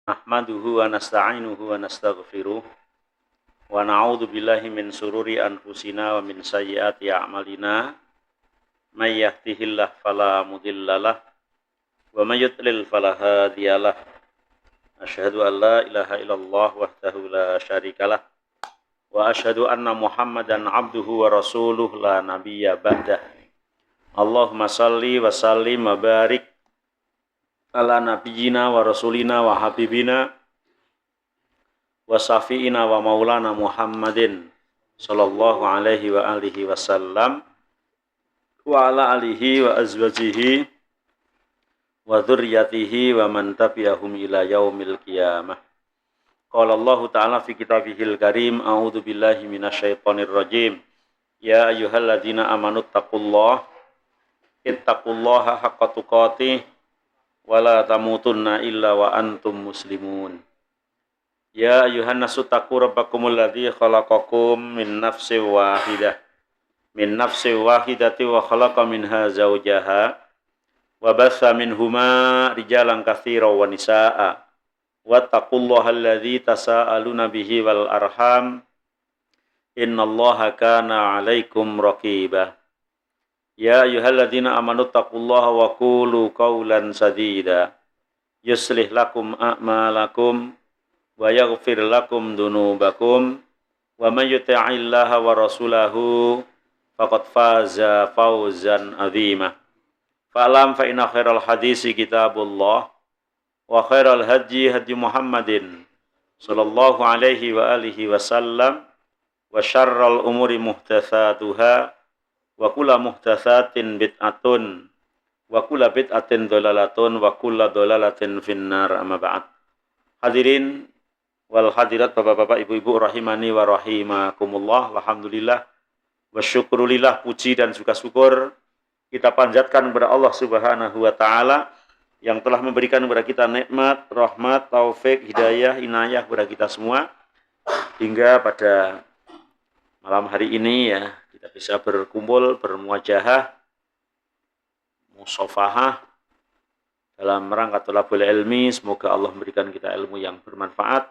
Nahmaduhu wa nasta'inuhu wa nastaghfiruh wa na'udzu billahi min sururi anfusina wa min sayyiati a'malina may yahdihillahu fala mudhillalah wa may yudlil fala hadiyalah. Asyhadu an la ilaha illallah wahdahu la syarikalah wa asyhadu anna Muhammadan abduhu wa rasuluh la nabiyya ba'dah. Allahumma salli wa sallim wa barik ala nabiyyina wa rasulina wa habibina wa safiina wa maulana Muhammadin sallallahu alaihi wa alihi wasallam wa ala alihi wa azwajihi wa dzurriyyatihi wa man tabi'ahum ila yaumil qiyamah. Qala Allah ta'ala fi kitabihil karim, a'udzu billahi minasyaitonir rajim. Ya ayyuhalladzina amanu ittaqullaha haqqa tuqatih wala tamutunna illa wa antum muslimun. Ya ayuhan nasu taqu rabbakumul ladzi khalaqakum min nafsin wahidah. Min nafsin wahidati wa khalaqa minha zawjaha wa batha minhuma rijalan katsiran wa nisaa'a. Wattaqullaha alladzi tasaaluna bihi wal arham. Innallaha kana 'alaikum raqiba. Ya ayyuhalladzina amanu taqullaha wa qulu qawlan sadida yuslih lakum a'malakum wa yaghfir lakum dunubakum wa may yuti'illaha wa rasulahu faqad faza fawzan 'azima. Fa'lam fa inna khairal hadisi kitabullah wa khairal hadyi hadyi Muhammadin sallallahu alaihi wa alihi wasallam wa syarral umuri muhdatsatuha wa kullu muhdatsatin bid'atun wa kullu bid'atin dhalalatun wa kullu dhalalatin finnar, amma ba'd. Hadirin wal hadirat, bapak-bapak, ibu-ibu rahimani wa rahimakumullah. Alhamdulillah wa syukrulillah, puji dan juga syukur kita panjatkan kepada Allah Subhanahu wa taala yang telah memberikan kepada kita nikmat, rahmat, taufik, hidayah, inayah kepada kita semua hingga pada malam hari ini ya kita bisa berkumpul, bermuajahah, musafahah dalam rangka thalabul ilmi. Semoga Allah memberikan kita ilmu yang bermanfaat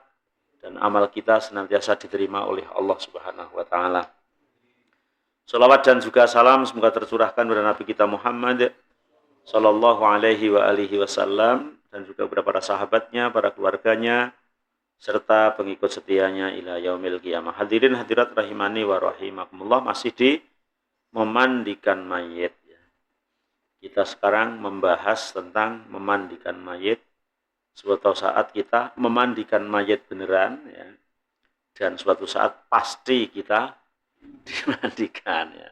dan amal kita senantiasa diterima oleh Allah Subhanahu wa taala. Salawat dan juga salam semoga tercurahkan kepada Nabi kita Muhammad sallallahu alaihi wa alihi wasallam dan juga kepada para sahabatnya, para keluarganya serta pengikut setianya ila yaumil qiyamah. Hadirin hadirat rahimani wa rahimakumullah, masih di memandikan mayit ya. Kita sekarang membahas tentang memandikan mayit. Suatu saat kita memandikan mayit beneran ya. Dan suatu saat pasti kita dimandikan ya.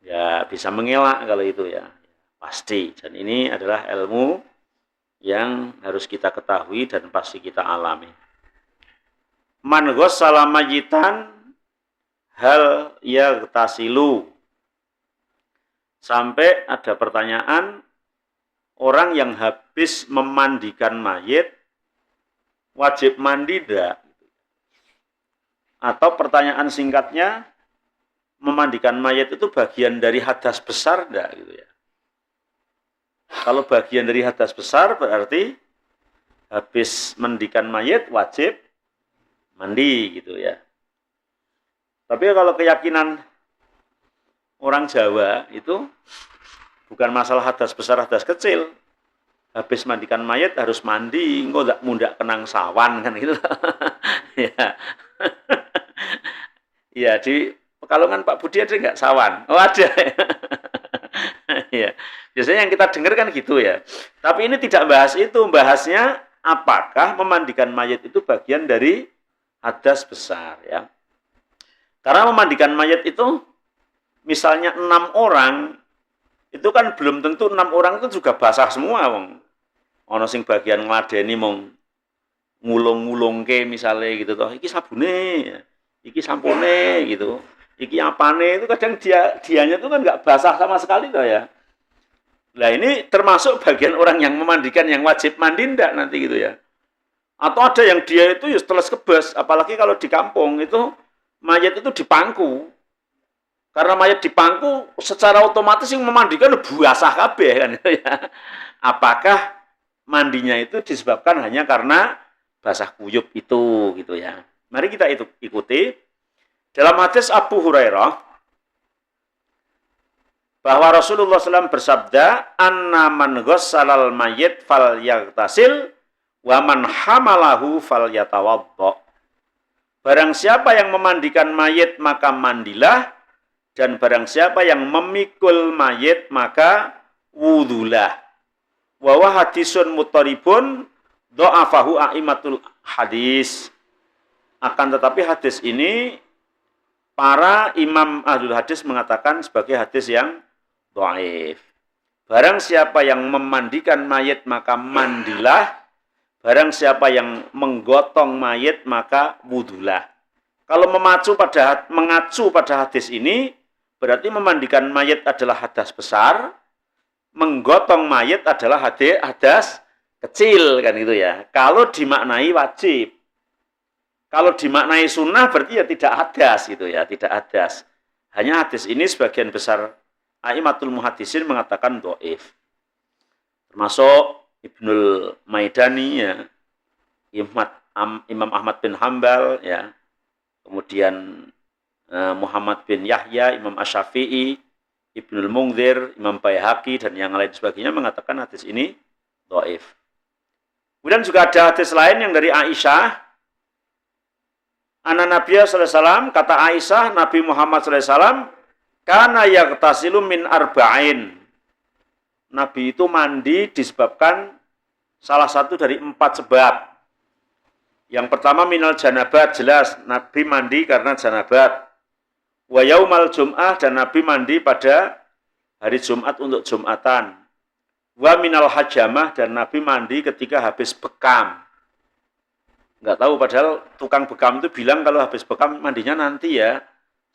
Ya bisa mengelak kalau itu ya. Pasti. Dan ini adalah ilmu yang harus kita ketahui dan pasti kita alami. Man ghassala mayitan hal yaghtasilu. Sampai ada pertanyaan, orang yang habis memandikan mayit wajib mandi tidak? Atau pertanyaan singkatnya, memandikan mayit itu bagian dari hadas besar tidak gitu ya? Kalau bagian dari hadas besar berarti habis mandikan mayit wajib mandi gitu ya. Tapi kalau keyakinan orang Jawa itu bukan masalah hadas besar, hadas kecil. Habis mandikan mayit harus mandi, engko ndak mundak kenang sawan kan gitu. Ya. Ya di Pekalongan Pak Budi ada enggak sawan? Oh ada. Ya. Biasanya yang kita dengar kan gitu ya. Tapi ini tidak bahas itu, bahasnya apakah memandikan mayit itu bagian dari hadas besar ya. Karena memandikan mayit itu misalnya 6 orang itu kan belum tentu 6 orang itu juga basah semua wong. Ana sing bagian ngladeni mong ngulung-ngulungke misalnya gitu toh. Iki sabune, iki sampone gitu. Iki apane itu kadang dianya itu kan enggak basah sama sekali toh ya. Nah ini termasuk bagian orang yang memandikan yang wajib mandi enggak nanti gitu ya. Atau ada yang dia itu ya setelah kebas, apalagi kalau di kampung itu mayat itu dipangku. Karena mayat dipangku secara otomatis yang memandikan basah kabeh kan ya. Apakah mandinya itu disebabkan hanya karena basah kuyup itu gitu ya. Mari kita ikuti. Dalam hadis Abu Hurairah bahwa Rasulullah SAW bersabda, "Anna man ghassalal mayyit fal yaghtasil wa man hamalahu fal yatawaddo." Barang siapa yang memandikan mayit maka mandilah, dan barang siapa yang memikul mayit maka wudhulah. Wa huwa hadisun muttaribun dha'afahu a'immatul hadis. Akan tetapi hadis ini para imam ahlul hadis mengatakan sebagai hadis yang dhaif. Barang siapa yang memandikan mayit maka mandilah, barang siapa yang menggotong mayit maka wudhulah. Kalau mengacu pada hadis ini, berarti memandikan mayit adalah hadas besar, menggotong mayit adalah hadas kecil, kan gitu ya. Kalau dimaknai wajib. Kalau dimaknai sunnah berarti ya tidak hadas gitu ya, tidak hadas. Hanya hadis ini sebagian besar a'immatul muhaddisin mengatakan dhaif. Termasuk Ibnul Maidani ya, Imam Ahmad bin Hambal ya, kemudian Muhammad bin Yahya, Imam Asy-Syafi'i, Ibnul Munzir, Imam Baihaqi dan yang lain sebagainya mengatakan hadis ini dhaif. Kemudian juga ada hadis lain yang dari Aisyah. Anna Nabiya sallallahu alaihi wasallam, kata Aisyah, Nabi Muhammad sallallahu alaihi wasallam, kana yaghtasilu min arba'in. Nabi itu mandi disebabkan salah satu dari 4 sebab. Yang pertama minal janabat, jelas Nabi mandi karena janabat. Wa yaumal jum'ah, dan Nabi mandi pada hari Jumat untuk Jumatan. Wa minal hajamah, dan Nabi mandi ketika habis bekam. Enggak tahu, padahal tukang bekam itu bilang kalau habis bekam mandinya nanti ya,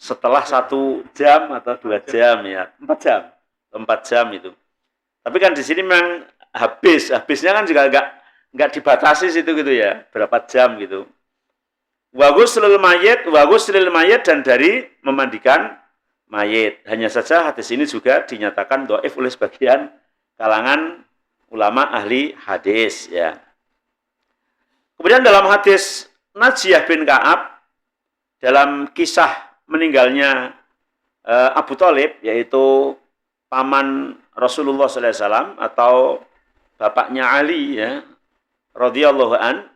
setelah 1 jam atau 2 jam ya, 4 jam, 4 jam itu. Tapi kan di sini memang habisnya kan juga enggak dibatasi situ gitu ya, berapa jam gitu. Wa ghuslul mayit, dan dari memandikan mayit. Hanya saja hadis ini juga dinyatakan dhaif oleh sebagian kalangan ulama ahli hadis ya. Kemudian dalam hadis Najiyah bin Ka'ab, dalam kisah meninggalnya Abu Thalib, yaitu paman Rasulullah SAW atau bapaknya Ali ya, radhiyallahu an.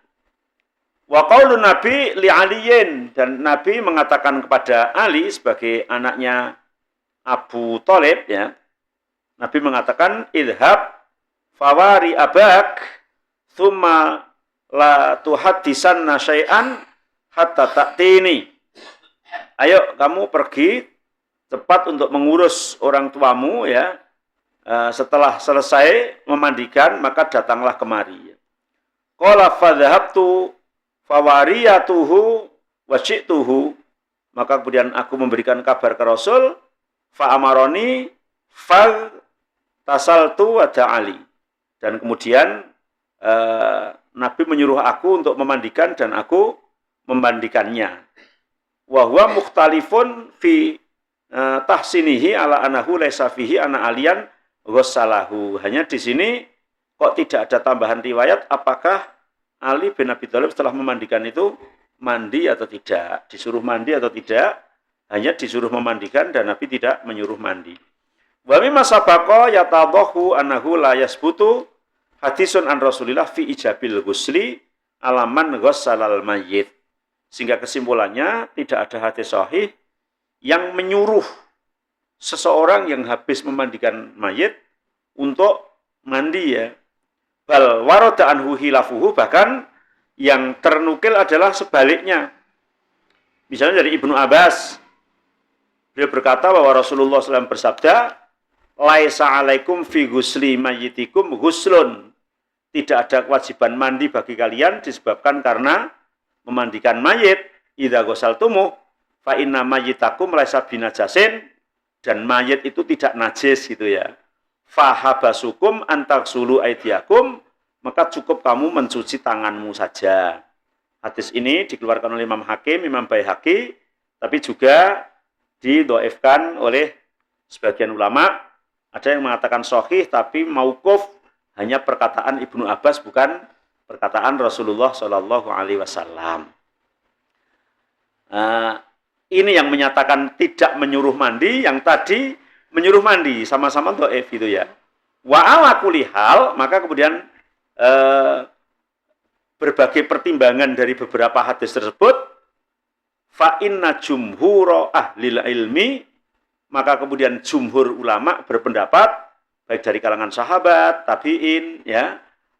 Wa qaulun Nabi li Aliyin, dan Nabi mengatakan kepada Ali sebagai anaknya Abu Thalib ya. Nabi mengatakan, idhab fawari abak thumma la tuhaddisanna syai'an hatta ta'tini. Ayo kamu pergi cepat untuk mengurus orang tuamu ya. Setelah selesai memandikan maka datanglah kemari. Qala fadhhabtu fawariyatuhu wa syi'tuhu. Maka kemudian aku memberikan kabar ke Rasul, fa amaroni fa tasaltu wa ta'ali. Dan kemudian Nabi menyuruh aku untuk memandikan dan aku memandikannya. Wa huwa mukhtalifun fi tahsinihi ala anahu laisa fihi ana aliyan ghassalahu. Hanya di sini kok tidak ada tambahan riwayat apakah Ali bin Abi Thalib setelah memandikan itu mandi atau tidak, disuruh mandi atau tidak. Hanya disuruh memandikan dan Nabi tidak menyuruh mandi. Wa mimma sabaqa yatadhahu annahu la yasbutu hadisun an Rasulillah fi ijabil ghusli alaman ghassalal mayyit. Sehingga kesimpulannya tidak ada hadis sahih yang menyuruh seseorang yang habis memandikan mayit untuk mandi ya. Bal warada anhu hilafuhu, bahkan yang ternukil adalah sebaliknya. Misalnya dari Ibnu Abbas, beliau berkata bahwa Rasulullah SAW bersabda, laisa alaikum fi ghusli mayyitikum ghuslun. Tidak ada kewajiban mandi bagi kalian disebabkan karena memandikan mayit. Idza ghasaltumuh fa inna mayyitakum laisa binajasin, dan mayit itu tidak najis gitu ya. Fa habasukum antaksulu aidiakum, maka cukup kamu mencuci tanganmu saja. Hadis ini dikeluarkan oleh Imam Hakim, Imam Baihaqi, tapi juga didhaifkan oleh sebagian ulama. Ada yang mengatakan sahih tapi mauquf, hanya perkataan Ibnu Abbas bukan perkataan Rasulullah Shallallahu Alaihi Wasallam. Ini yang menyatakan tidak menyuruh mandi, yang tadi menyuruh mandi, sama-sama dhaif itu ya. Wa ala kulli hal, maka kemudian berbagai pertimbangan dari beberapa hadis tersebut, fa inna jumhur ahlil ilmi, maka kemudian jumhur ulama berpendapat, baik dari kalangan sahabat, tabi'in, ya,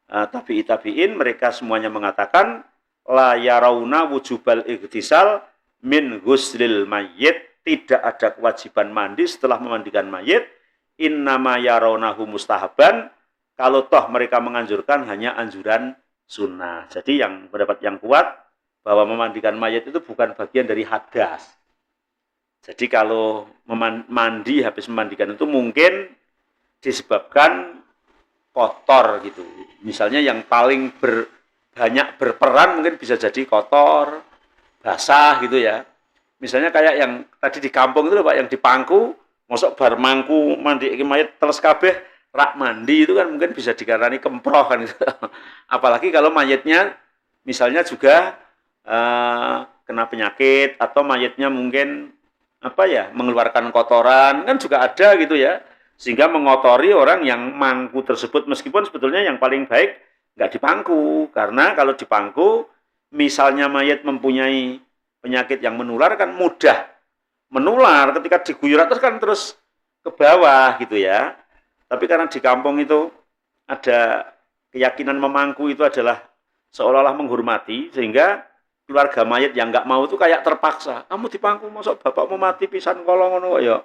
tabi'in, mereka semuanya mengatakan, la yarawna wujubal ightisal min ghuslil mayyit, tidak ada kewajiban mandi setelah memandikan mayit, innama yarawnahu mustahaban, kalau toh mereka menganjurkan hanya anjuran sunnah. Jadi yang pendapat yang kuat bahwa memandikan mayit itu bukan bagian dari hadas. Jadi kalau mandi habis memandikan itu mungkin disebabkan kotor gitu. Misalnya yang paling banyak berperan mungkin bisa jadi kotor, basah gitu ya. Misalnya kayak yang tadi di kampung itu Pak, yang di Pangku, mosok bar mangku mandi mayit teles kabeh rak mandi, itu kan mungkin bisa dikarani kemproh kan gitu. Apalagi kalau mayitnya misalnya juga kena penyakit atau mayitnya mungkin mengeluarkan kotoran, kan juga ada gitu ya, sehingga mengotori orang yang mangku tersebut, meskipun sebetulnya yang paling baik nggak dipangku, karena kalau dipangku misalnya mayit mempunyai penyakit yang menular kan mudah menular, ketika diguyur terus ke bawah gitu ya. Tapi karena di kampung itu ada keyakinan memangku itu adalah seolah-olah menghormati, sehingga keluarga mayit yang nggak mau itu kayak terpaksa. Kamu dipangku, masuk bapak mau mati pisan kolong ngono ya.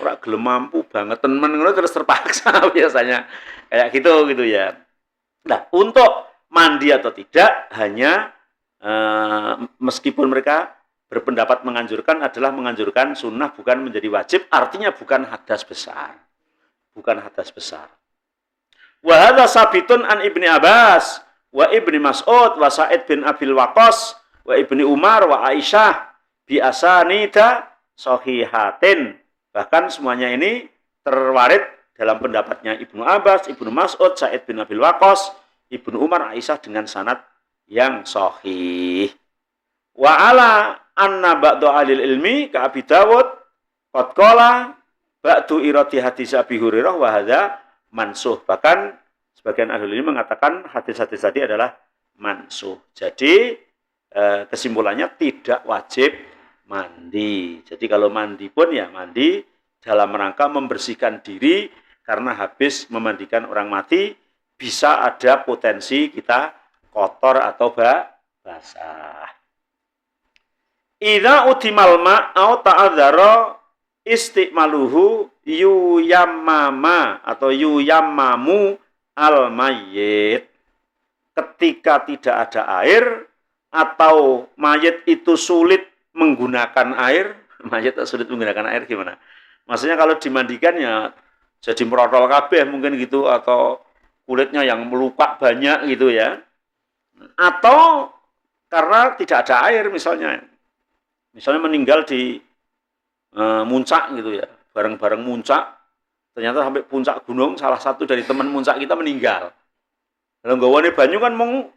Ora gelem mampu banget temen ngono, terus terpaksa biasanya. Kayak gitu ya. Nah, untuk mandi atau tidak hanya meskipun mereka berpendapat menganjurkan adalah menganjurkan sunnah, bukan menjadi wajib, artinya bukan hadas besar. Bukan hadas besar. Wa hadza sabitun an Ibni Abbas wa Ibni Mas'ud wa Sa'id bin Abil Waqqas wa Ibni Umar wa Aisyah bi asanida sahihatin. Bahkan semuanya ini terwarid dalam pendapatnya Ibnu Abbas, Ibnu Mas'ud, Sa'id bin Abil Waqqas, Ibnu Umar, Aisyah dengan sanad yang sahih. Wa ala anna ba'du alil ilmi ka Abi Dawud qad qala ba'du irati hadis Abi Hurairah wa hadza mansuh. Bahkan sebagian ahli ilmu mengatakan hadis-hadis tadi adalah mansuh. Jadi kesimpulannya tidak wajib mandi. Jadi kalau mandi pun ya mandi dalam rangka membersihkan diri, karena habis memandikan orang mati bisa ada potensi kita kotor atau basah. Idza utimal ma au ta'adzara istimaluhu yuyammama atau yuyammamu al mayyit. Ketika tidak ada air atau mayit itu sulit menggunakan air, mayit sulit menggunakan air gimana? Maksudnya kalau dimandikan ya jadi merotol kabeh mungkin gitu, atau kulitnya yang meluka banyak gitu ya. Atau karena tidak ada air misalnya meninggal di muncak gitu ya, bareng-bareng muncak, ternyata sampai puncak gunung, salah satu dari teman muncak kita meninggal. Kalau nggawane banyu kan mau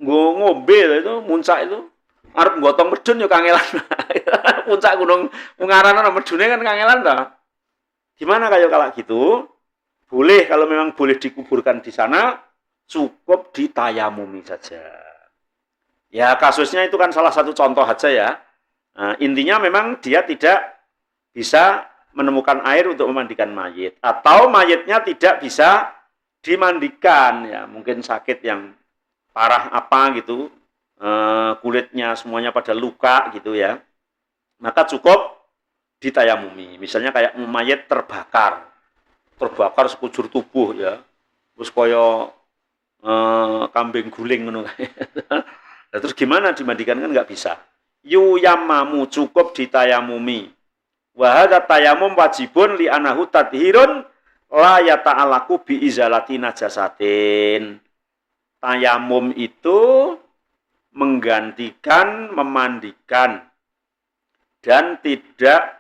ngombe itu muncak itu, arep nggotong medun yo kangelan. Puncak gunung Ungaran ana medune kan kangelan ta. Gimana kalau gitu? Boleh, kalau memang boleh dikuburkan di sana, cukup ditayamumi saja. Ya kasusnya itu kan salah satu contoh aja ya. Nah, intinya memang dia tidak bisa menemukan air untuk memandikan mayit, atau mayitnya tidak bisa dimandikan ya, mungkin sakit yang parah apa gitu, kulitnya semuanya pada luka gitu ya, maka cukup ditayamumi. Misalnya kayak mayit terbakar sekujur tubuh ya, terus koyo kambing guling ngono. Nah, terus gimana dimandikan, kan nggak bisa. Yuyammamu, cukup ditayamumi. Wa hadza tayammum wajibun li anahu tadhirun la yata'alaku bi izalati najasatin. Tayamum itu menggantikan memandikan dan tidak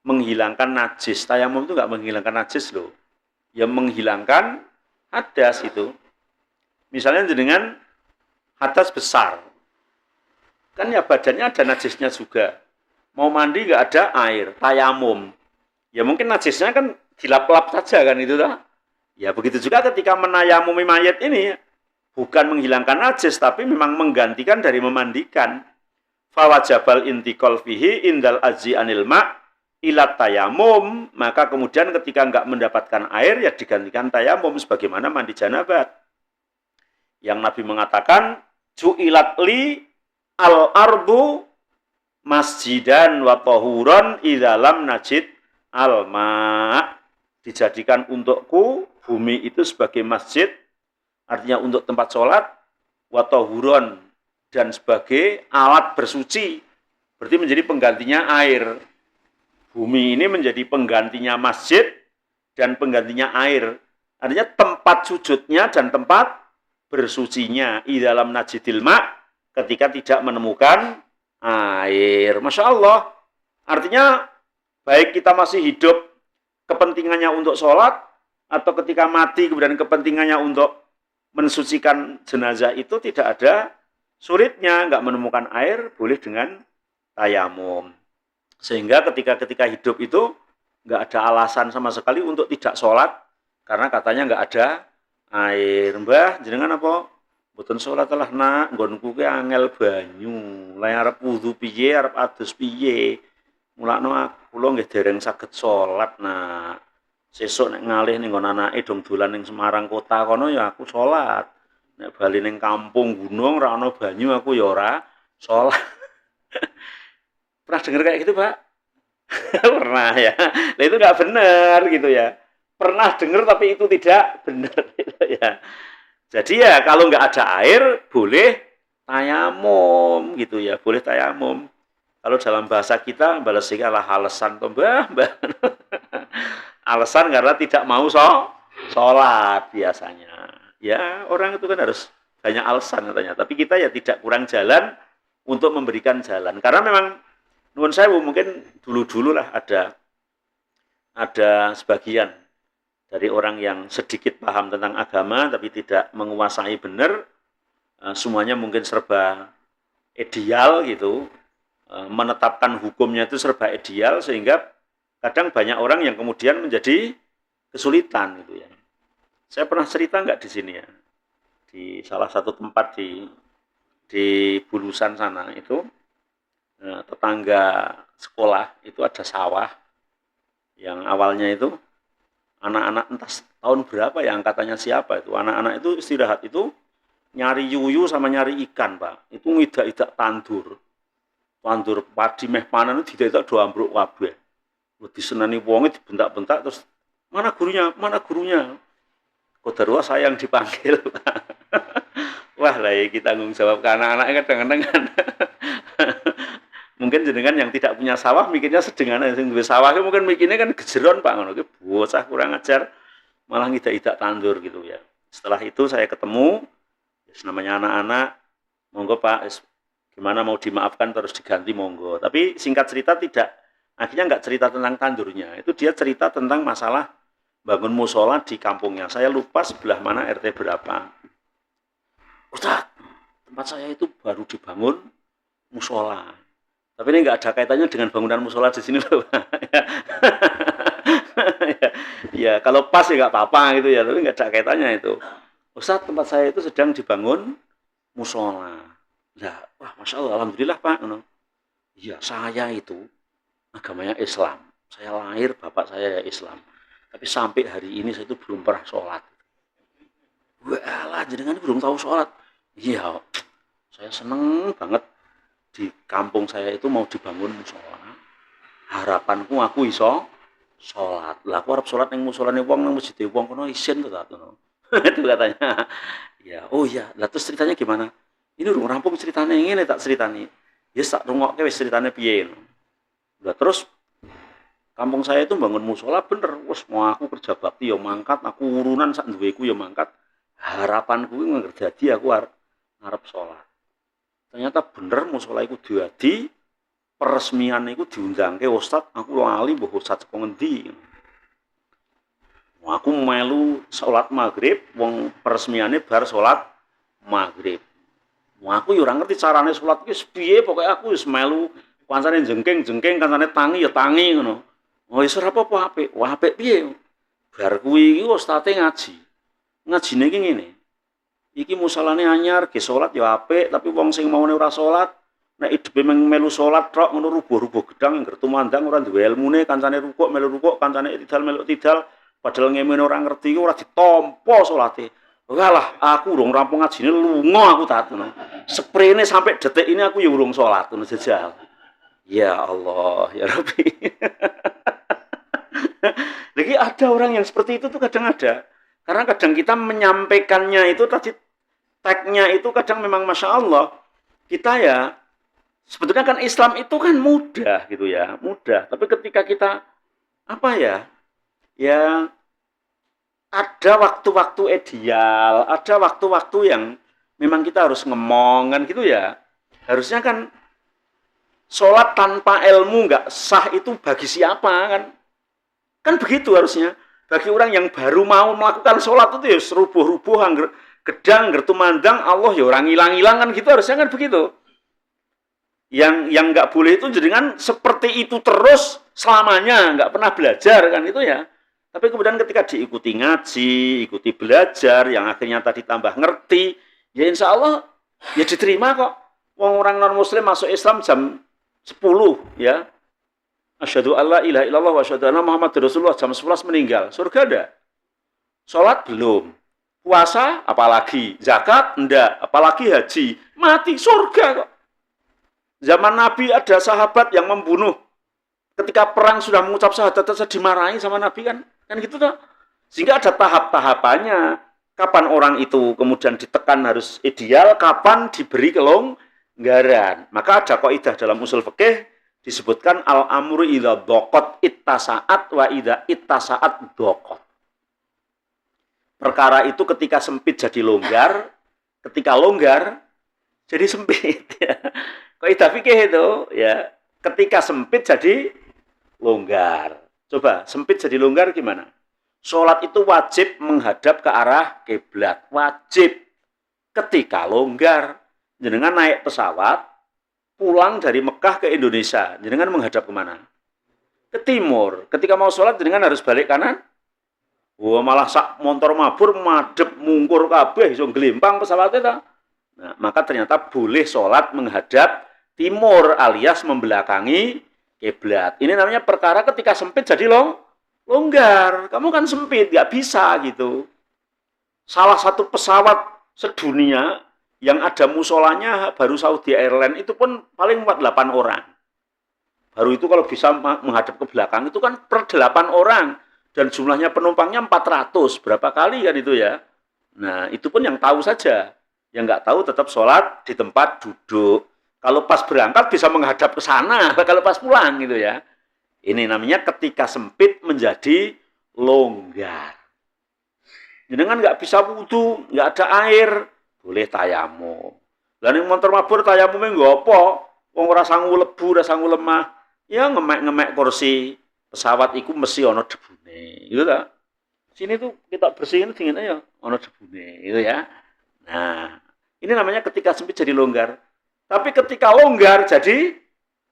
menghilangkan najis. Tayamum itu enggak menghilangkan najis loh. Ya menghilangkan hadas itu. Misalnya dengan hadas besar. Kan ya badannya ada najisnya juga. Mau mandi nggak ada air, tayamum. Ya mungkin najisnya kan dilap-lap saja kan itu dah. Ya begitu juga ketika menayamumi mayat ini, bukan menghilangkan najis, tapi memang menggantikan dari memandikan. Fawajabal intiqal fihi indal aji anil ma' ilat tayamum, maka kemudian ketika enggak mendapatkan air, ya digantikan tayamum sebagaimana mandi janabat. Yang Nabi mengatakan, ju'ilat li al-ardu masjidan wa tahuran idzalam najid al-ma'. Dijadikan untukku bumi itu sebagai masjid, artinya untuk tempat sholat, wa tahuran, dan sebagai alat bersuci, berarti menjadi penggantinya air. Bumi ini menjadi penggantinya masjid dan penggantinya air. Artinya tempat sujudnya dan tempat bersucinya. I dalam najidil ma' ketika tidak menemukan air. Masya Allah. Artinya baik kita masih hidup kepentingannya untuk sholat, atau ketika mati kemudian kepentingannya untuk mensucikan jenazah, itu tidak ada sulitnya. Nggak menemukan air, boleh dengan tayamum. Sehingga ketika hidup itu nggak ada alasan sama sekali untuk tidak sholat, karena katanya nggak ada air. Mbah, jenengan apa? Mboten sholat lah nak, nggonku ki angel banyu. Lah arep wudu piye, arep adus piye? Mulakno kula nggih dereng saged sholat nak. Sesuk nek ngalih ning nggon anake dong dolan ning Semarang kota kono ya aku sholat. Nek bali ning kampung gunung ra ono banyu aku ya ora sholat. Pernah dengar kayak gitu, Pak? Pernah ya. Nah itu nggak benar gitu ya. Pernah dengar tapi itu tidak benar gitu ya. Jadi ya kalau nggak ada air boleh tayamum gitu ya, boleh tayamum. Kalau dalam bahasa kita balas segala alasan toh mbah. Alasan karena tidak mau sholat biasanya. Ya orang itu kan harus banyak alasan katanya. Tapi kita ya tidak kurang jalan untuk memberikan jalan. Karena memang nuwun sewu mungkin dulu-dulu lah ada sebagian dari orang yang sedikit paham tentang agama tapi tidak menguasai benar, semuanya mungkin serba ideal gitu, menetapkan hukumnya itu serba ideal, sehingga kadang banyak orang yang kemudian menjadi kesulitan gitu ya. Saya pernah cerita nggak di sini ya, di salah satu tempat di Bulusan sana itu, tetangga sekolah itu ada sawah yang awalnya itu anak-anak entah tahun berapa ya, angkatannya siapa itu, anak-anak itu istirahat itu nyari yuyu sama nyari ikan, Pak. Itu ngidak-idak tandur padi meh panen itu tidak do ambruk kabeh. Disenani wonge dibentak-bentak terus mana gurunya. Kodarwa saya yang dipanggil, Pak. Wah lah ya kita tanggung jawab ke anak-anak kadang-kadang kan. Mungkin jenengan yang tidak punya sawah mikirnya sedengane, sing duwe sawah mungkin mikirnya kan gejeron Pak ngono ki, bocah kurang ajar malah ngidak-idak tandur gitu ya. Setelah itu saya ketemu, namanya anak-anak, monggo Pak, gimana mau dimaafkan terus diganti monggo. Tapi singkat cerita akhirnya nggak cerita tentang tandurnya, itu dia cerita tentang masalah bangun musola di kampungnya. Saya lupa sebelah mana RT berapa. Ustaz, tempat saya itu baru dibangun musola. Tapi ini nggak ada kaitannya dengan bangunan musola di sini loh. Ya, kalau pas ya nggak apa-apa gitu ya, tapi nggak ada kaitannya itu. Ustaz, tempat saya itu sedang dibangun musola. Nah, wah, masya Allah, alhamdulillah Pak. Iya, saya itu agamanya Islam. Saya lahir, bapak saya ya Islam. Tapi sampai hari ini saya itu belum pernah sholat. Walah, jenengan belum tahu sholat. Iya, saya seneng banget. Di kampung saya itu mau dibangun musola. Harapanku aku iso sholat. Lah aku harap sholat yang musolane wong nang masjid wong kono isin to ta ngono. Itu katanya. Ya, oh ya, lah terus ceritanya gimana? Ini urung rampung ceritanya ngene tak ceritani. Ya tak rungokke wis ceritanya piye. Lah terus kampung saya itu bangun musola bener. Wes mau aku kerja bakti ya mangkat, aku urunan sak duweku ya mangkat. Harapanku kuwi ngerti aku arep sholat. Ternyata bener musola iku diadi, peresmian iku diundangke ustad, aku lali mbah ustad saka ngendi. Aku melu salat maghrib, wong peresmiane bar salat maghrib. Wah, aku yo ora ngerti carane salat ki piye, pokoke aku wis melu kancane jengking-jengking, kancane tangi ya tangi ngono. Oh, wis ora apa-apa apik. Wah, apik piye? Bar kuwi iki ustate ngaji. Ngajine iki ngene. Iki musolane anyar, ge salat ya apik, tapi wong sing maune ora salat, nek hidupe melu salat tok ngono rubuh-rubuh gedang ngger tumandang ora duwe ilmune, kancane rukuk melu rukuk, kancane iktidal melu iktidal, padahal ngemene ora ngerti ora ditampa salate. Walah, aku urung rampung ngajine lunga aku tak ngono. Sprene sampai detik ini aku ya urung salat ngono jejal. Ya Allah, ya Rabbi. Jadi ada orang yang seperti itu tuh kadang ada. Karena kadang kita menyampaikannya itu tadi tagnya itu kadang memang Masya Allah. Kita ya, sebetulnya kan Islam itu kan mudah gitu ya. Mudah. Tapi ketika kita, apa ya, ya ada waktu-waktu ideal, ada waktu-waktu yang memang kita harus ngomong kan gitu ya. Harusnya kan sholat tanpa ilmu nggak sah itu bagi siapa kan? Kan begitu harusnya. Bagi orang yang baru mau melakukan sholat itu ya serubuh-rubuh, gedang, gertumandang, Allah ya orang hilang-hilang kan gitu harusnya kan begitu. Yang nggak boleh itu jenengan seperti itu terus selamanya, nggak pernah belajar kan itu ya. Tapi kemudian ketika diikuti ngaji, ikuti belajar, yang akhirnya tadi tambah ngerti, ya insya Allah ya diterima kok. Wong orang non muslim masuk Islam jam 10 ya. Asyhadu alla ilaha illallah wa asyhadu anna Muhammadar Rasulullah jam 11 meninggal. Surga ada? Salat belum. Puasa apalagi, zakat enggak, apalagi haji. Mati surga kok. Zaman Nabi ada sahabat yang membunuh. Ketika perang sudah mengucap syahadat saja dimarahi sama Nabi kan? Kan gitu toh. Sehingga ada tahap-tahapannya. Kapan orang itu kemudian ditekan harus ideal, kapan diberi kelonggaran. Maka ada kaidah dalam usul fikih disebutkan al-amru idza dhaqat ittasa'at wa idza ittasa'at dhaqat. Perkara itu ketika sempit jadi longgar, ketika longgar jadi sempit ya. Kaidah fikih itu ya, ketika sempit jadi longgar. Coba sempit jadi longgar gimana? Salat itu wajib menghadap ke arah kiblat, wajib. Ketika longgar, jenengan naik pesawat pulang dari Mekah ke Indonesia, jenengan menghadap kemana? Ke timur. Ketika mau sholat, jenengan harus balik kanan. Wah, malah sak motor mabur, madep, mungkur kabeh, iso glempang pesawatnya ta. Nah, maka ternyata boleh sholat menghadap timur alias membelakangi kiblat. Ini namanya perkara ketika sempit jadi longgar. Kamu kan sempit, nggak bisa gitu. Salah satu pesawat sedunia yang ada musolanya baru Saudi Airlines itu pun paling 8 orang. Baru itu kalau bisa menghadap ke belakang itu kan per 8 orang. Dan jumlahnya penumpangnya 400. Berapa kali kan itu ya. Nah itu pun yang tahu saja. Yang nggak tahu tetap sholat di tempat duduk. Kalau pas berangkat bisa menghadap ke sana. Kalau pas pulang gitu ya. Ini namanya ketika sempit menjadi longgar. Jangan nggak bisa wudhu, nggak ada air. Boleh tayamum. Lah ning motor mabur tayamume nggo apa? Wong ora sangu lebu, ora sangu lemah. Ya ngemek-ngemek kursi pesawat iku mesti ana debune. Gitu ta? Sini tuh kita bersihin dingin aja ana debune, gitu ya. Nah, ini namanya ketika sempit jadi longgar. Tapi ketika longgar jadi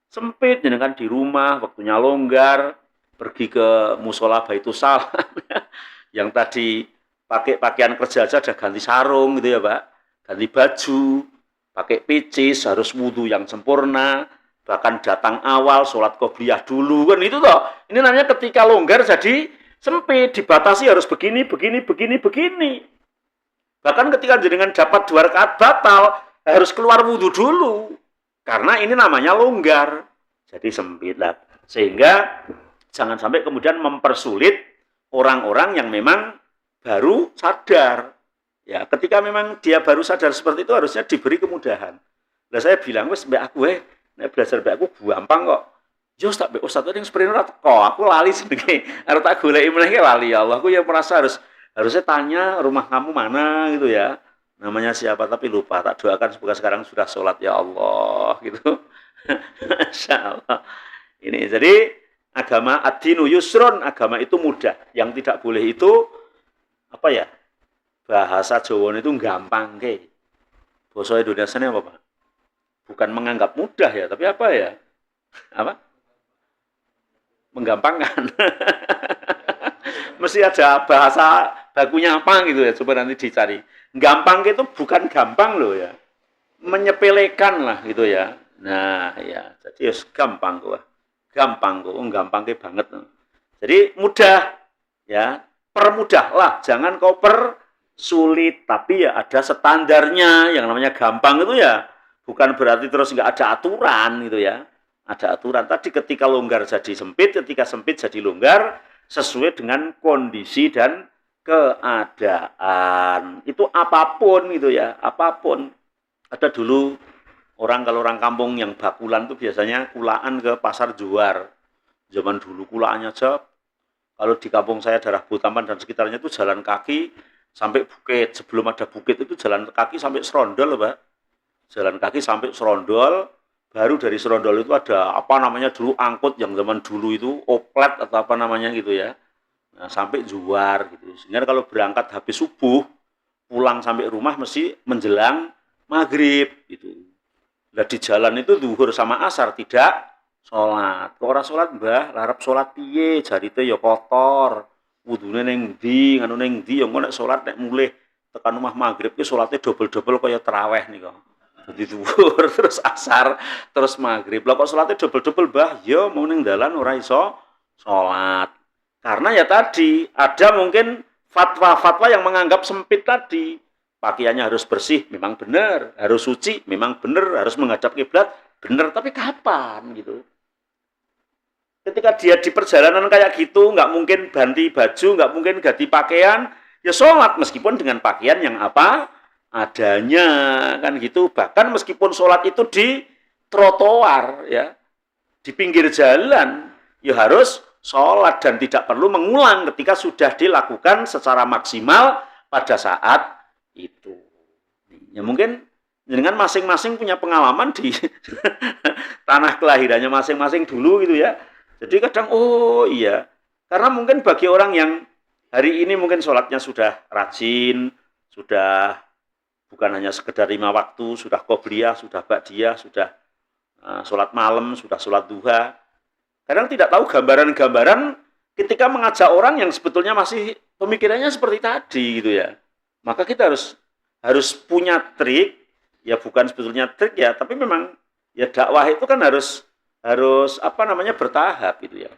sempit, jenengan di rumah, waktunya longgar, pergi ke musola Baitus Salam yang tadi pakai pakaian kerja aja ada ganti sarung gitu ya, Pak. Ganti baju, pakai picis, harus wudhu yang sempurna, bahkan datang awal, sholat qobliyah dulu, kan itu toh. Ini namanya ketika longgar jadi sempit, dibatasi harus begini. Bahkan ketika jenengan dapat 2 rakaat batal, harus keluar wudhu dulu. Karena ini namanya longgar, jadi sempit lah. Sehingga jangan sampai kemudian mempersulit orang-orang yang memang baru sadar. Ya, ketika memang dia baru sadar seperti itu harusnya diberi kemudahan. Lah saya bilang wis mbak aku nek belajar mbak aku gampang kok. Yo tak mbak ustaz yang sprene ora teko, aku lali jenenge. Arep tak goleki meneh lali ya Allah. Aku ya merasa harusnya tanya rumah kamu mana gitu ya. Namanya siapa tapi lupa. Tak doakan semoga sekarang sudah sholat ya Allah gitu. Masyaallah. Ini jadi agama ad-dinu yusrun, agama itu mudah. Yang tidak boleh itu apa ya? Bahasa Jawa itu gampang ke. Bahasa Indonesianya apa, Pak? Bukan menganggap mudah ya, tapi apa ya? Apa? Menggampangkan. Mesti ada bahasa bakunya apa gitu ya, coba nanti dicari. Gampang itu bukan gampang loh ya. Menyepelekan lah gitu ya. Nah, ya, jadi gampang gua. Gampang kok, gampang banget. Jadi mudah ya, permudahlah, jangan kau persulit, tapi ya ada standarnya. Yang namanya gampang itu ya bukan berarti terus nggak ada aturan gitu ya. Ada aturan. Tadi ketika longgar jadi sempit, ketika sempit jadi longgar, sesuai dengan kondisi dan keadaan. Itu apapun gitu ya, apapun. Ada dulu kalau orang kampung yang bakulan tuh biasanya kulaan ke pasar Juar. Zaman dulu kulaannya aja, kalau di kampung saya daerah Butaman dan sekitarnya itu jalan kaki sampai bukit. Sebelum ada bukit itu jalan kaki sampai Serondol, Pak. Jalan kaki sampai Serondol, baru dari Serondol itu ada apa namanya dulu angkut yang zaman dulu itu oplet atau apa namanya gitu ya. Nah, sampai Juar gitu. Sehingga kalau berangkat habis subuh, pulang sampai rumah mesti menjelang maghrib gitu. Nah di jalan itu zuhur sama asar tidak sholat. Kok ora sholat, Mbah? Larap sholat piye? Jarite ya kotor. Wudune ning ndi, nganu ning ndi, ya engko nek sholat nek mulih tekan rumah maghrib ki sholatnya double-double kaya tarawih nika. Dadi zuhur terus asar terus maghrib. Lah kok sholatnya double-double, Mbah? Ya mau ning dalan ora iso sholat. Karena ya tadi ada mungkin fatwa-fatwa yang menganggap sempit tadi. Pakaiannya harus bersih, memang benar. Harus suci, memang benar. Harus menghadap kiblat, benar. Tapi kapan gitu? Ketika dia di perjalanan kayak gitu, nggak mungkin ganti baju, nggak mungkin ganti pakaian, ya sholat meskipun dengan pakaian yang apa adanya kan gitu. Bahkan meskipun sholat itu di trotoar, ya, di pinggir jalan, ya harus sholat dan tidak perlu mengulang ketika sudah dilakukan secara maksimal pada saat itu. Ya mungkin dengan masing-masing punya pengalaman di tanah kelahirannya masing-masing dulu gitu ya. Jadi kadang oh iya, karena mungkin bagi orang yang hari ini mungkin sholatnya sudah rajin, sudah bukan hanya sekedar 5 waktu, sudah qobliyah, sudah ba'diyah, sudah sholat malam, sudah sholat duha. Kadang tidak tahu gambaran-gambaran ketika mengajak orang yang sebetulnya masih pemikirannya seperti tadi gitu ya. Maka kita harus punya trik, ya bukan sebetulnya trik ya, tapi memang ya dakwah itu kan harus apa namanya bertahap gitu ya.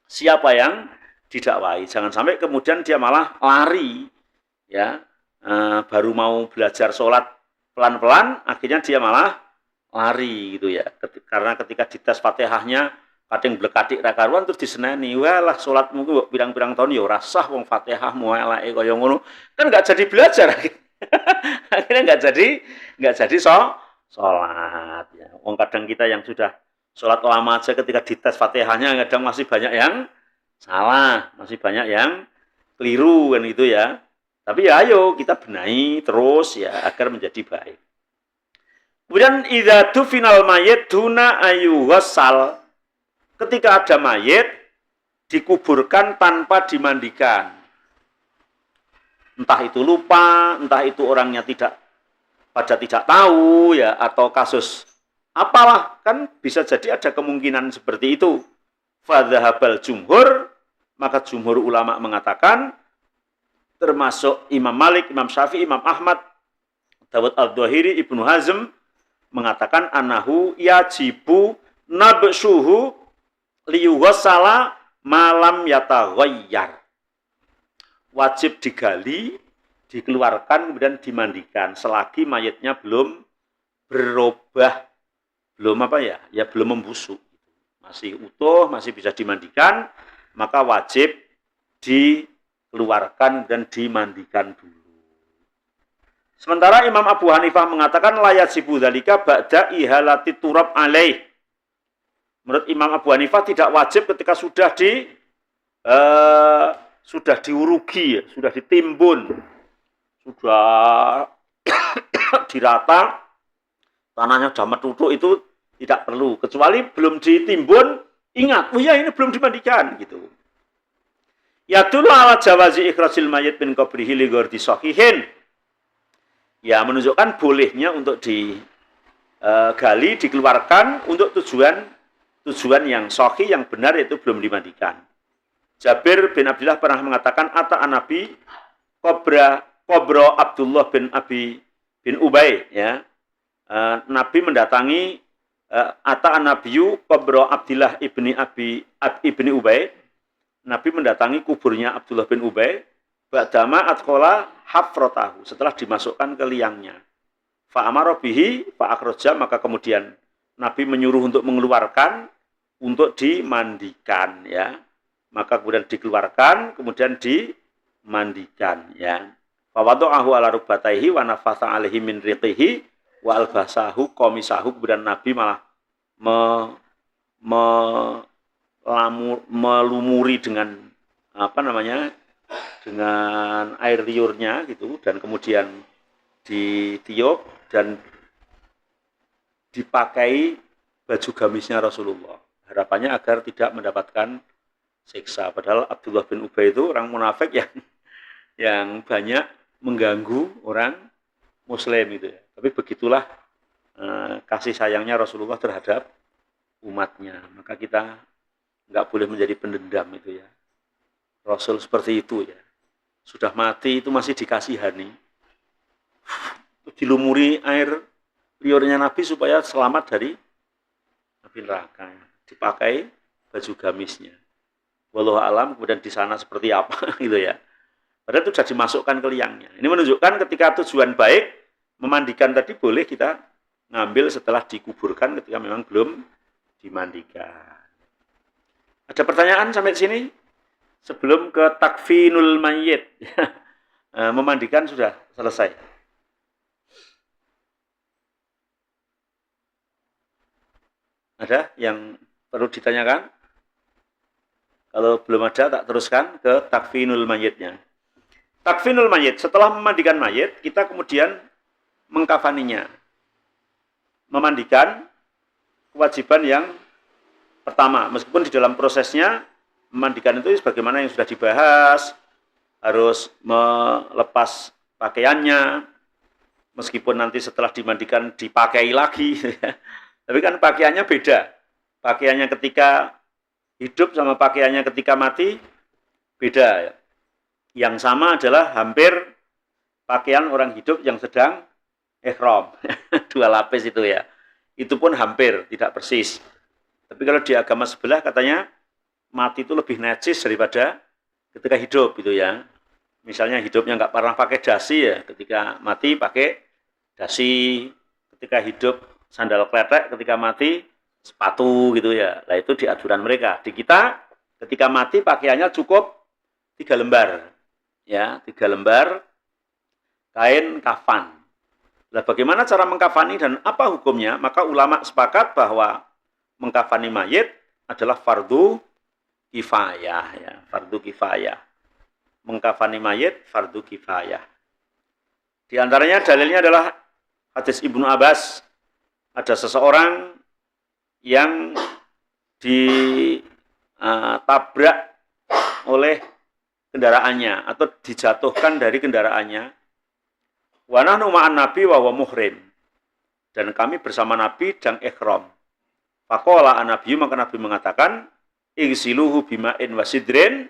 Siapa yang didakwahi, jangan sampai kemudian dia malah lari ya, baru mau belajar sholat pelan-pelan, akhirnya dia malah lari gitu ya. Karena ketika dites Fatihahnya kadang blekatik ra karuan terus diseneni. Walah salatmu ku pirang-pirang tahun ya ora sah wong Fatihah eleke kaya ngono. Kan enggak jadi belajar. Akhirnya enggak jadi salat ya. Wong kadang kita yang sudah salat lama aja ketika dites Fatihahnya kadang masih banyak yang salah, masih banyak yang keliru kan itu ya. Tapi ya ayo kita benahi terus ya agar menjadi baik. Kemudian idza tufinal mayyit duna ayyughsal. Ketika ada mayit dikuburkan tanpa dimandikan. Entah itu lupa, entah itu orangnya tidak tahu ya, atau kasus apalah, kan bisa jadi ada kemungkinan seperti itu. Fadzahabal jumhur, maka jumhur ulama mengatakan termasuk Imam Malik, Imam Syafi'i, Imam Ahmad, Dawud Al-Dhahiri, Ibnu Hazm mengatakan anahu yajibu nabsuhu liyughsala malam yataghayyar. Wajib digali, dikeluarkan kemudian dimandikan selagi mayatnya belum berubah, belum apa ya? Ya belum membusuk. Masih utuh, masih bisa dimandikan, maka wajib dikeluarkan dan dimandikan dulu. Sementara Imam Abu Hanifah mengatakan la yajibu dzalika ba'da ihalati turab alaih. Menurut Imam Abu Hanifah tidak wajib ketika sudah diurugi, ya, sudah ditimbun, sudah dirata, tanahnya sudah metutuk, itu tidak perlu. Kecuali belum ditimbun, ingat, oh ya ini belum dimandikan gitu. Ya dulu ala jawazi ikhrajil mayyit min qabrihi li ghardi sahihin. ya menunjukkan bolehnya untuk digali, dikeluarkan untuk tujuan yang sahih, yang benar, yaitu belum dimandikan. Jabir bin Abdullah pernah mengatakan, Ata Nabi Kobro Abdullah bin Abi bin Ubay, ya. Nabi mendatangi Ata Nabiyu Kobro Abdullah ibni Ubay. Nabi mendatangi kuburnya Abdullah bin Ubay. Ba'dama atkola hafrotahu, setelah dimasukkan ke liangnya. Fa'amaro bihi fa'akhroja, maka kemudian Nabi menyuruh untuk mengeluarkan, untuk dimandikan, ya. Maka kemudian dikeluarkan, kemudian dimandikan, ya. Fawadu'ahu ala rukbataihi wa nafasa alaihi min riqihi wa albasahu komisahu, kemudian Nabi malah melumuri dengan dengan air liurnya gitu, dan kemudian ditiup dan dipakai baju gamisnya Rasulullah. Harapannya agar tidak mendapatkan siksa. Padahal Abdullah bin Ubay itu orang munafik yang banyak mengganggu orang Muslim itu ya. Tapi begitulah kasih sayangnya Rasulullah terhadap umatnya. Maka kita nggak boleh menjadi pendendam itu ya. Rasul seperti itu ya. Sudah mati itu masih dikasihani. Dilumuri air liurnya Nabi supaya selamat dari api neraka. Dipakai baju gamisnya. Wallahu alam, kemudian di sana seperti apa gitu ya. Padahal itu sudah dimasukkan ke liangnya. Ini menunjukkan ketika tujuan baik, memandikan tadi boleh kita ngambil setelah dikuburkan ketika memang belum dimandikan. Ada pertanyaan sampai sini? Sebelum ke takfinul mayyit. Memandikan sudah selesai. Ada yang perlu ditanyakan? Kalau belum ada, tak teruskan ke takfinul mayyitnya. Takfinul mayyit, setelah memandikan mayit, kita kemudian mengkafaninya. Memandikan kewajiban yang pertama, meskipun di dalam prosesnya memandikan itu sebagaimana yang sudah dibahas, harus melepas pakaiannya, meskipun nanti setelah dimandikan dipakai lagi. Tapi kan pakaiannya beda. Pakaiannya ketika hidup sama pakaiannya ketika mati beda. Yang sama adalah hampir pakaian orang hidup yang sedang ihram. 2 lapis itu ya. Itu pun hampir, tidak persis. Tapi kalau di agama sebelah katanya mati itu lebih najis daripada ketika hidup gitu ya. Misalnya hidupnya nggak pernah pakai dasi ya, ketika mati pakai dasi. Ketika hidup sandal kletek, ketika mati sepatu gitu ya. Nah itu di aturan mereka. Di kita ketika mati pakaiannya cukup 3 lembar. Ya, 3 lembar kain kafan. Nah, bagaimana cara mengkafani dan apa hukumnya? Maka ulama sepakat bahwa mengkafani mayit adalah fardu kifayah ya, fardu kifayah. Mengkafani mayit fardu kifayah. Di antaranya dalilnya adalah hadis Ibnu Abbas. Ada seseorang yang ditabrak oleh kendaraannya atau dijatuhkan dari kendaraannya. Wa nahnu ma'an nabi wa huwa muhrim. Dan kami bersama Nabi dan ihram. Faqala an-nabi, maka Nabi mengatakan, igsiluhu bima'in wasidrin,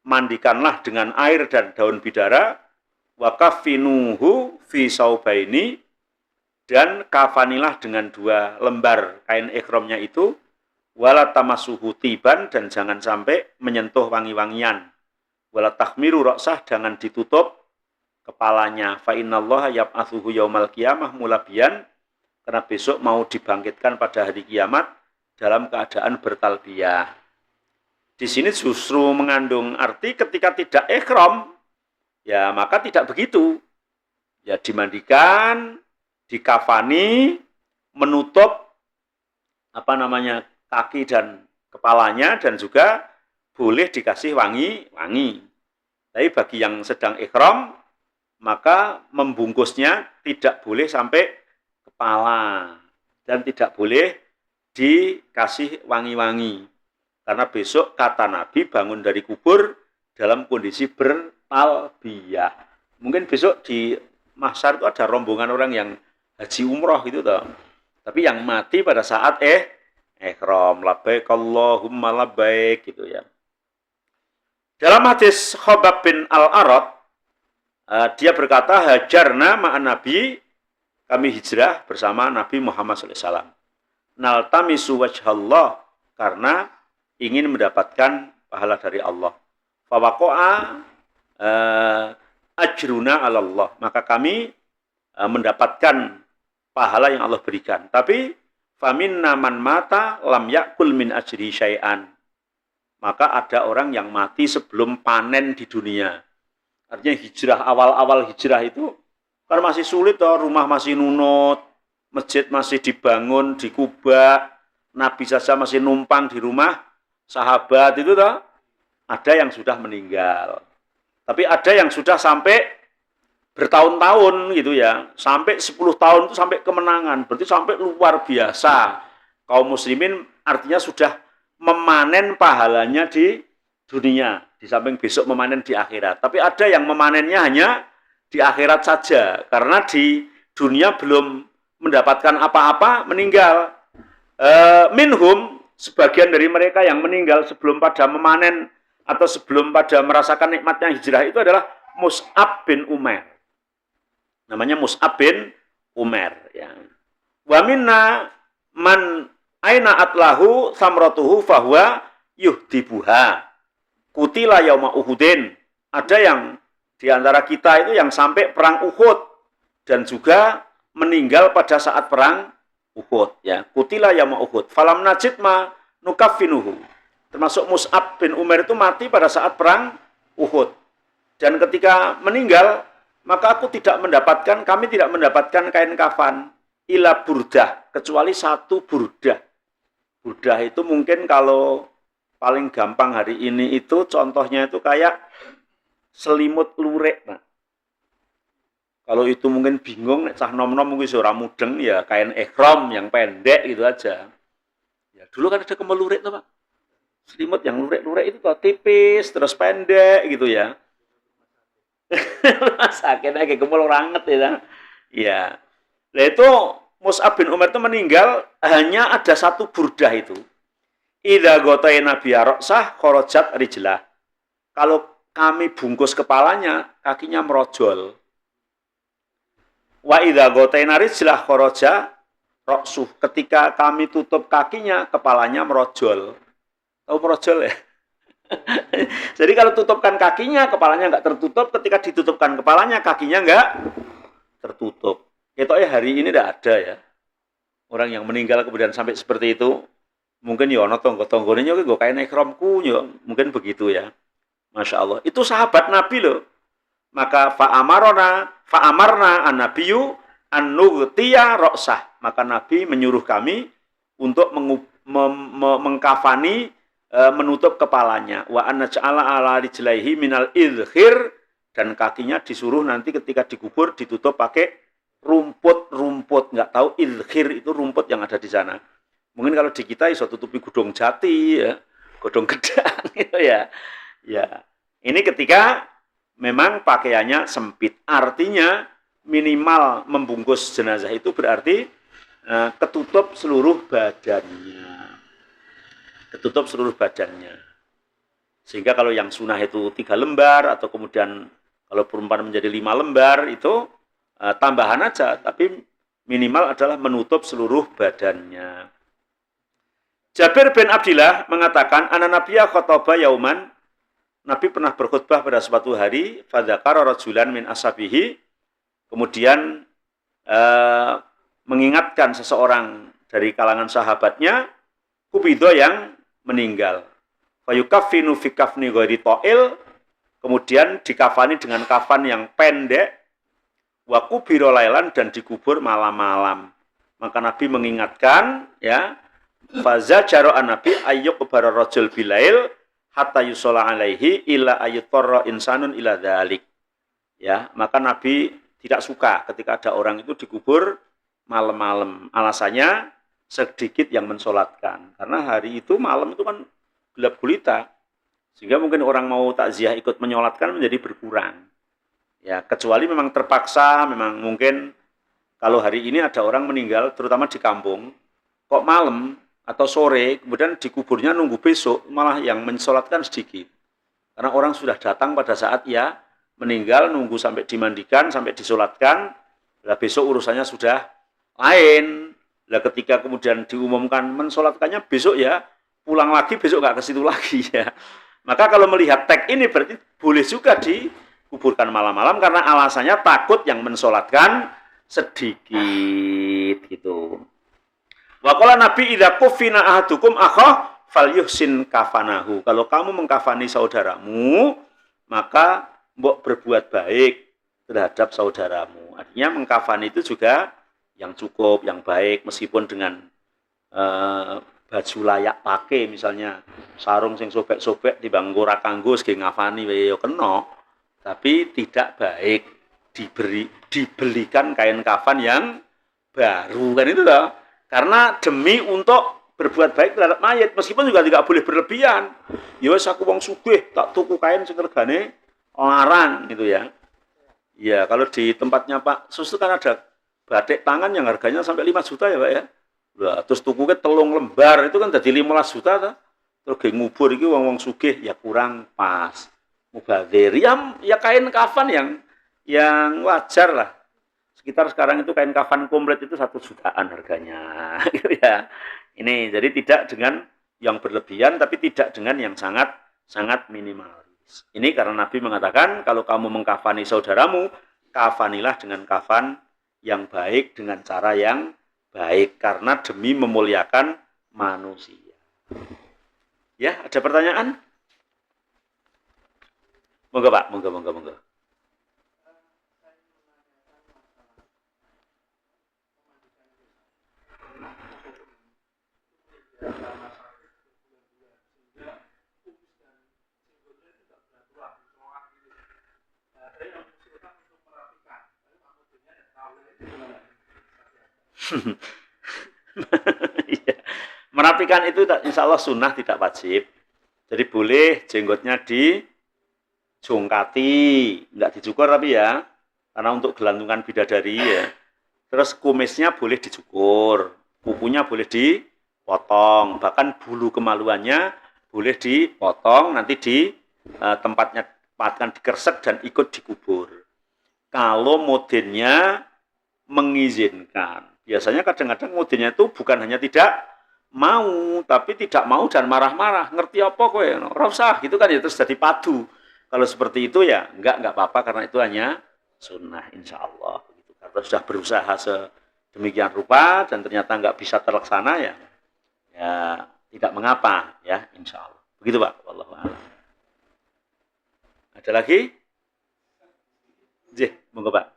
mandikanlah dengan air dan daun bidara, wa kafinuhu fi saubaini, dan kafanilah dengan 2 lembar kain ihramnya itu, wala tamasuhu tiban, dan jangan sampai menyentuh wangi-wangian, wala takhmiru ra'sah, jangan ditutup kepalanya, fa innallaha yab'atsuhu yaumal qiyamah mulabiyan, karena besok mau dibangkitkan pada hari kiamat dalam keadaan bertalbiyah. Di sini justru mengandung arti ketika tidak ihram, ya maka tidak begitu. Ya dimandikan, dikafani, menutup kaki dan kepalanya, dan juga boleh dikasih wangi-wangi. Tapi bagi yang sedang ihram, maka membungkusnya tidak boleh sampai kepala dan tidak boleh dikasih wangi-wangi. Karena besok kata Nabi bangun dari kubur dalam kondisi bertalbiyah. Mungkin besok di mahsyar itu ada rombongan orang yang haji umroh gitu toh. Tapi yang mati pada saat ihram, labbaik Allahumma labbaik gitu ya. Dalam hadis Khabbab bin Al-Arad, dia berkata, hajarna ma'an Nabi, kami hijrah bersama Nabi Muhammad SAW. Naltamisu wajhallah, karena ingin mendapatkan pahala dari Allah. Fawaqa'a ajruna ala Allah. Maka kami mendapatkan pahala yang Allah berikan. Tapi faminna man mata lam yakul min ajri syai'an. Maka ada orang yang mati sebelum panen di dunia. Artinya hijrah, awal-awal hijrah itu kan masih sulit toh, rumah masih nunut, masjid masih dibangun di Kuba, Nabi saja masih numpang di rumah sahabat itu toh. Ada yang sudah meninggal. Tapi ada yang sudah sampai bertahun-tahun gitu ya. Sampai 10 tahun itu sampai kemenangan. Berarti sampai luar biasa. Kaum muslimin artinya sudah memanen pahalanya di dunia. Di samping besok memanen di akhirat. Tapi ada yang memanennya hanya di akhirat saja. Karena di dunia belum mendapatkan apa-apa, meninggal. Minhum, sebagian dari mereka yang meninggal sebelum pada memanen atau sebelum pada merasakan nikmatnya hijrah itu adalah Mus'ab bin Umair. Namanya Mus'ab bin Umair. Ya. Wa minna man aina atlahu samratuhu fahuwa yuhdibuha. Kutila yauma Uhudin. Ada yang di antara kita itu yang sampai perang Uhud dan juga meninggal pada saat perang Uhud. Ya. Kutila yauma Uhud. Falam najid ma nukaffinuhu. Termasuk Mus'ab bin Umair itu mati pada saat perang Uhud. Dan ketika meninggal, maka kami tidak mendapatkan kain kafan. Ila burdah, kecuali satu burdah. Burdah itu mungkin kalau paling gampang hari ini itu, contohnya itu kayak selimut lurik. Nah. Kalau itu mungkin bingung, cah nom-nom mungkin seorang mudeng, ya kain ihram yang pendek gitu aja. Ya, dulu kan ada kembal lurik tuh Pak. Selimut yang lurik-lurik itu kok tipis, terus pendek gitu ya. Sakitnya kayak gemul ranget ya. Ya. Nah itu Mus'ab bin Umair itu meninggal hanya ada satu burdah itu. Idza ghataina bi'arasah kharajat rijlah. Kalau kami bungkus kepalanya, kakinya merojol. Wa idza ghataina rijlah kharaja ra'suh. Ketika kami tutup kakinya, kepalanya merojol. Tahu merojol ya? Jadi kalau tutupkan kakinya, kepalanya nggak tertutup. Ketika ditutupkan kepalanya, kakinya nggak tertutup. Itu hari ini tidak ada ya. Orang yang meninggal kemudian sampai seperti itu. Mungkin ya ono tonggo-tonggone gue kain ihramku ya. Mungkin begitu ya. Masya Allah. Itu sahabat Nabi loh. Maka fa'amarna an-nabiyyu an-nughtiya ra'sah. Maka Nabi menyuruh kami untuk mengkafani, menutup kepalanya. Wa anaj'ala ala rijlaihi minal idkhir, dan kakinya disuruh nanti ketika dikubur ditutup pakai rumput-rumput. Nggak tahu idkhir itu rumput yang ada di sana. Mungkin kalau di kita iso tutupi godong jati ya, godong gedang gitu ya. Ya. Ini ketika memang pakaiannya sempit. Artinya minimal membungkus jenazah itu berarti ketutup seluruh badannya. Ketutup seluruh badannya. Sehingga kalau yang sunnah itu 3 lembar, atau kemudian kalau perempuan menjadi 5 lembar, itu tambahan aja. Tapi minimal adalah menutup seluruh badannya. Jabir bin Abdillah mengatakan, Ana Nabiya khotobah yauman, Nabi pernah berkhutbah pada suatu hari, fadzakara rajulan min ashabihi, kemudian mengingatkan seseorang dari kalangan sahabatnya, kubido yang meninggal. Fayukaffinu fi kafni ghairi ta'il, kemudian dikafani dengan kafan yang pendek, wa kubiro lailan, dan dikubur malam-malam. Maka Nabi mengingatkan, ya, fazajaro an-nabi ayyuqbara rajul bilail hatta yusalla alaihi illa ayyutarra insanun ila dzalik. Ya, maka Nabi tidak suka ketika ada orang itu dikubur malam-malam. Alasannya sedikit yang mensolatkan. Karena hari itu malam itu kan gelap gulita. Sehingga mungkin orang mau takziah ikut menyolatkan menjadi berkurang. Ya, kecuali memang terpaksa, memang mungkin kalau hari ini ada orang meninggal, terutama di kampung, kok malam atau sore, kemudian dikuburnya nunggu besok, malah yang mensolatkan sedikit. Karena orang sudah datang pada saat ia meninggal, nunggu sampai dimandikan, sampai disolatkan, lah besok urusannya sudah lain. Lah ketika kemudian diumumkan mensolatkannya besok ya, pulang lagi besok nggak ke situ lagi ya. Maka kalau melihat tag ini berarti boleh juga dikuburkan malam-malam karena alasannya takut yang mensolatkan sedikit gitu. Wa qala Nabi idza kufina ahadukum akhah falyuhsin kafanahu. Kalau kamu mengkafani saudaramu, maka mbok berbuat baik terhadap saudaramu. Artinya mengkafani itu juga yang cukup, yang baik meskipun dengan baju layak pakai misalnya sarung sing sobek-sobek timbang ora kanggo sing ngafani wae ya kena, tapi tidak baik dibelikan kain kafan yang baru kan itu loh. Karena demi untuk berbuat baik terhadap mayit meskipun juga tidak boleh berlebihan. Ya wis aku wong sugih tak tuku kain sing regane larang gitu ya. Ya kalau di tempatnya Pak Susu kan ada batik tangan yang harganya sampai 5 juta ya Pak ya. Lah terus tuku ke telung lembar itu kan jadi 15 juta ta. Terus ge ngubur iki wong-wong sugih ya kurang pas. Mubadzir ya kain kafan yang wajar lah. Sekitar sekarang itu kain kafan komplit itu 1 jutaan harganya gitu ya. Ini jadi tidak dengan yang berlebihan tapi tidak dengan yang sangat sangat minimalis. Ini karena Nabi mengatakan kalau kamu mengkafani saudaramu, kafanilah dengan kafan yang baik dengan cara yang baik karena demi memuliakan manusia. Ya, ada pertanyaan? Monggo Pak, monggo. Merapikan itu insya Allah sunnah tidak wajib. Jadi boleh jenggotnya dijongkati, nggak dicukur tapi ya, karena untuk gelantungan bidadari ya. Terus kumisnya boleh dicukur, kukunya boleh dipotong, bahkan bulu kemaluannya boleh dipotong, nanti di tempatnya tempatkan dikersek dan ikut dikubur. Kalau modennya mengizinkan. Biasanya kadang-kadang modennya itu bukan hanya tidak mau, tapi tidak mau dan marah-marah. Ngerti apa kowe? Ora usah gitu kan ya terus jadi padu. Kalau seperti itu ya enggak apa-apa karena itu hanya sunnah insya Allah. Kalau sudah berusaha sedemikian rupa dan ternyata enggak bisa terlaksana ya tidak mengapa ya insya Allah. Begitu Pak. Wallahu a'lam. Ada lagi? Jih, monggo Pak.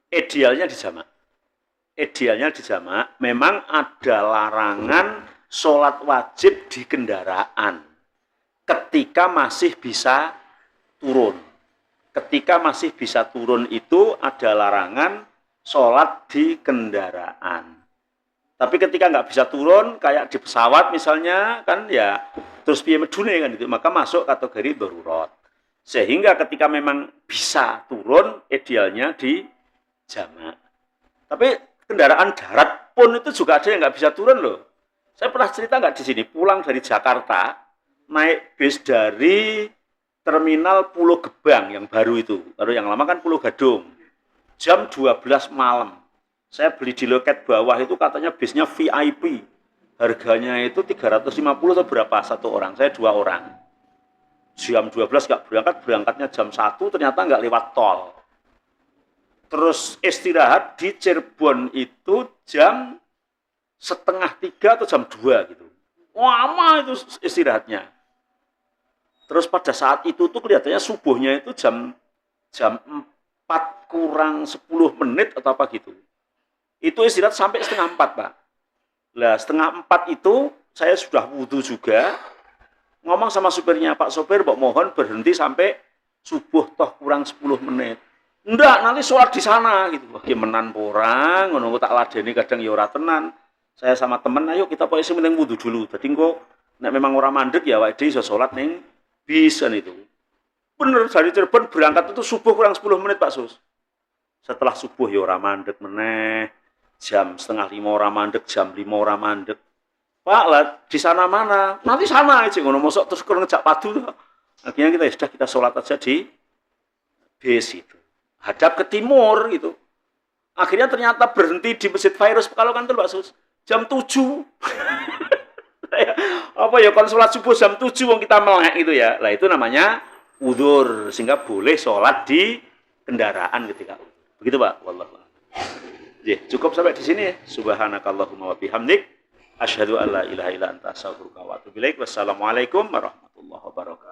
Idealnya dijamak. Idealnya dijamak. Memang ada larangan sholat wajib di kendaraan ketika masih bisa turun. Ketika masih bisa turun itu ada larangan sholat di kendaraan. Tapi ketika nggak bisa turun, kayak di pesawat misalnya, kan ya terus piye medune kan itu, maka masuk kategori darurat. Sehingga ketika memang bisa turun, idealnya di jamak. Tapi kendaraan darat pun itu juga ada yang nggak bisa turun loh. Saya pernah cerita nggak di sini, pulang dari Jakarta, naik bis dari terminal Pulau Gebang yang baru itu. Kalau yang lama kan Pulau Gadung. Jam 12 malam. Saya beli di loket bawah itu katanya bisnya VIP. Harganya itu 350 atau berapa satu orang. Saya 2 orang. Jam 12 nggak berangkat, berangkatnya jam 1 ternyata nggak lewat tol. Terus istirahat di Cirebon itu jam setengah 3 atau jam 2 gitu. Lama itu istirahatnya. Terus pada saat itu tuh kelihatannya subuhnya itu jam 4 kurang 10 menit atau apa gitu. Itu istirahat sampai setengah 4, Pak. Lah setengah 4 itu saya sudah wudhu juga, ngomong sama supirnya, Pak sopir, mohon berhenti sampai subuh toh kurang 10 menit. Enggak, nanti sholat di sana gitu. Wah, menan porang, ngono tak ladeni kadang ya ora tenan. Saya sama temen, ayo kita pokoke penting wudhu dulu. Dadi engko nek memang ora mandek ya awake dhewe iso sholat ning bis kan itu. Bener dari Cirebon berangkat itu subuh kurang 10 menit Pak Sus. Setelah subuh ya ora mandek meneh. Jam setengah 5 ora mandek, jam 5 ora mandek. Pak lah di sana mana? Nanti sana aja ngono mosok terus kurang ngejak padu. Akhirnya kita sudah kita sholat aja di bis itu. Hadap ke timur gitu. Akhirnya ternyata berhenti di Masjid Virus Pekalongan tuh Pak Sus. Jam 7. Apa ya kalau sholat subuh jam 7 wong kita melek gitu ya. Lah itu namanya udzur sehingga boleh sholat di kendaraan ketika udzur. Begitu Pak, wallahu a'lam. Cukup sampai di sini ya. Subhanakallahumma wa bihamdik asyhadu an la ilaha illa anta astaghfiruka wa atubu ilaik. Wassalamualaikum warahmatullahi wabarakatuh.